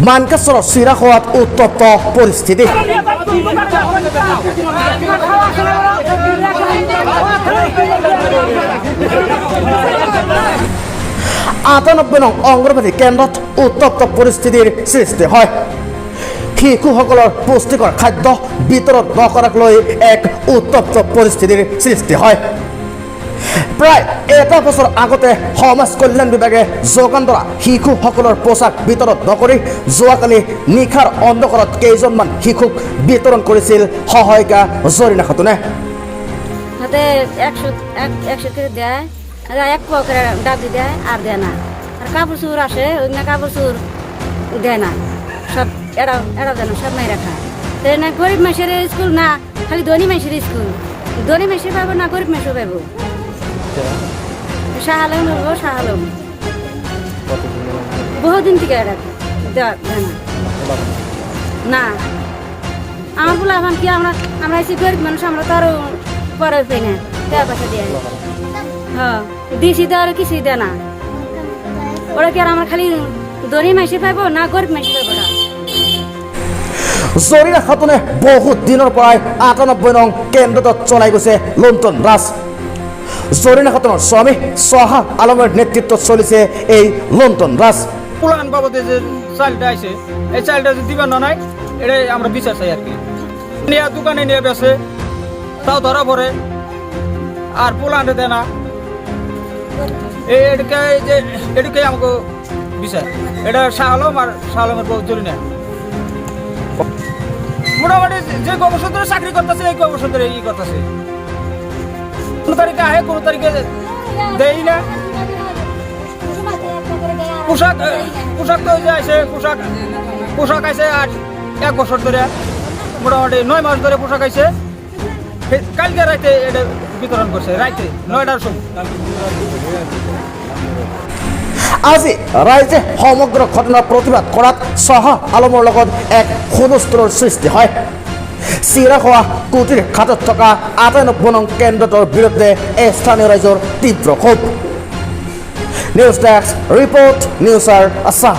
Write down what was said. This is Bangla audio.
মানকাছৰৰ চিৰাখোৱাত উত্তপ্ত পৰিস্থিতি। ৯৮ নং অংগনবাদী কেন্দ্ৰত উত্তপ্ত পৰিস্থিতিৰ সৃষ্টি হয়। শিশুসকলৰ পুষ্টিকৰ খাদ্য বিতৰণ নকৰাক লৈ এক উত্তপ্ত পৰিস্থিতিৰ সৃষ্টি হয়। প্ৰায় এটা বছৰ আগতে সমাজ কল্যাণ বিভাগে যোগান ধৰা শিশুসকলৰ পোছাক বিতৰণ নকৰি যোৱাকালি নিশাৰ অন্ধকাৰত কেইজনমান শিশুক বিতৰণ কৰিছিল সহায়িকা জৰিনা খাতুনে। হাতে 100 করে দেয়, এক পোয়া করে ডাবি দেয় আর দেয় না। আর কাপড় চুর আসে, ওই না কাপড় চুর দেয় না, সব এড়াও দেয় না, সব মেয়েরা খায়। তো না গরিব মানুষের স্কুল না, খালি ধনী মানুষের স্কুল। ধনী মানুষের পাবো না, গরিব মানুষও পাবো। শাহ আলম পাবো, শাহ আলম বহুদিন থেকে দেয় না। আমার বলে এখন কি আমরা এসে গরিব মানুষ, আমরা তো আরো পরে পাই না, দেওয়া পয়সা দিয়ে। হ্যাঁ দিছি তো আর কিছুই দেয় না। ওরা কি আর আমার খালি ধনী মাসে পাইব না, গরিব মাসে পাইব না। জৰিনা খাতুনে বহুত দিনৰ পৰাই ৯৮ নং কেন্দ্ৰটোত চলাই গৈছে লুণ্ঠন ৰাজ। জৰিনা খাতুনৰ স্বামী শাহ আলমৰ নেতৃত্বত চলিছে এই লুণ্ঠন রাজ। পুলান বাবদে যে চালটা আছে, এই চালটা যদি দিবেন না নাই, এটাই আমরা বিচার চাই আর কি। নিয়ে দোকানে নিয়ে বেছে, তাও ধরা পড়ে আর পুলানটা দেয় না। এটাকে আমাকে বিচার, এটা শাহ আলম আর শাহ আলমের বউ জরিনা। মোটামুটি যে গবেষণ ধরে চাকরি করতেছে, এই গবেষণ ধরে ই করতেছে। কোনো তারিখে আহে, কোনো তারিখে দেই না। পোশাক তো আছে, পোশাক আছে আর 1 বছর ধরে, মোটামুটি 9 মাস ধরে পোশাক আছে। কালকে রাতে এটা বিতরণ করছে, রাতে 9টার সময়। আজি ৰাইজে সমগ্ৰ ঘটনাৰ প্ৰতিবাদ কৰাত শাহ আলমৰ লগত এক হুলস্থুলৰ সৃষ্টি হয়। চিৰাখোৱা কুটিৰ ঘাটত থকা ৯৮ নং কেন্দ্ৰটোৰ বিৰুদ্ধে স্থানীয় ৰাইজৰ তীব্ৰ ক্ষোভ। News desk report, news Assam.